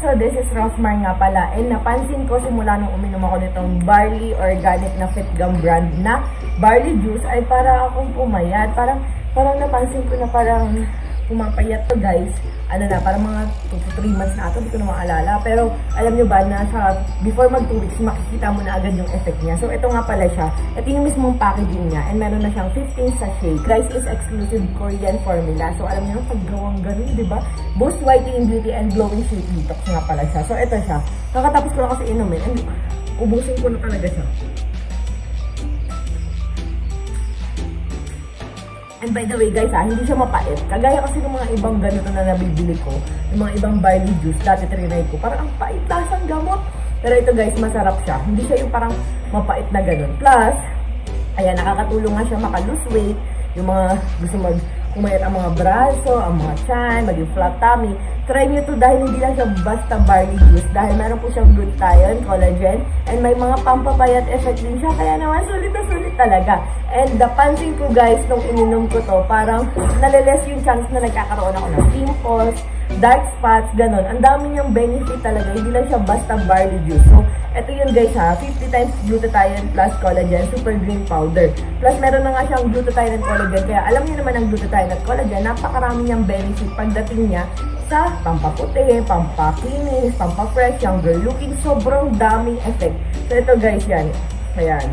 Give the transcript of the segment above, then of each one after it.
so this is Rosmar nga pala. And napansin ko simula nung uminom ako nitong Barley Organic na Fit Gum brand na barley juice ay para akong pumayat. Parang napansin ko na parang pumapayat to guys. Ano na, parang mga 2 to 3 months na ito, hindi ko na maalala. Pero alam nyo ba na before mag 2 weeks, makikita mo na agad yung effect niya. So ito nga pala siya. Ito yung mismong packaging niya. And meron na siyang 15 sachet. Crisis exclusive Korean formula. So alam nyo, paggawang ganun, di ba? Boost whitening beauty and glowing sheet detox nga pala siya. So ito siya. Kakatapos ko lang kasi inumin. And ubusin ko na talaga siya. And by the way guys hindi siya mapait. Kagaya kasi ng mga ibang ganito na nabibili ko, yung mga ibang barley juice, dati trinay ko, parang ang pait, lasang gamot. Pero ito guys, masarap siya. Hindi siya yung parang mapait na ganun. Plus, ayan, nakakatulong nga siya maka-lose weight. Yung mga gusto kumayat ang mga braso, ang mga tiyan, maging flat tummy. Try nyo to dahil hindi lang siya basta barley juice. Dahil meron po siyang glutathione, collagen, and may mga pampapayat effect din siya. Kaya naman, sulit na sulit talaga. And napansin ko guys, nung ininom ko to, parang naliless yung chance na nagkakaroon ako ng pimples, dark spots, ganun. Ang dami niyang benefit talaga. Hindi lang siya basta barley juice. So, ito yun guys ha, 50 times glutathione plus collagen, super green powder. Plus, meron na nga siyang glutathione and collagen. Kaya alam niyo naman ang glutathione at collagen, napakarami niyang benefit pagdating niya sa pampaputi, pampakinis, pampafresh, younger looking. Sobrang daming effect. So, ito guys yan. Ayan.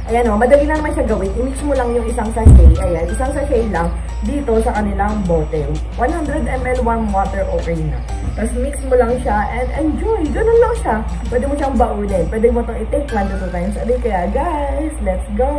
Ayan o, madali na naman siya gawin. I-mix mo lang yung isang sachet. Ayan, isang sachet lang dito sa kanilang bote. 100 ml warm water, okay na. Tapos mix mo lang siya and enjoy. Ganun lang siya. Pwede mo siyang baunin. Pwede mo itong i-take 1 to 2 times a day. Kaya guys, let's go!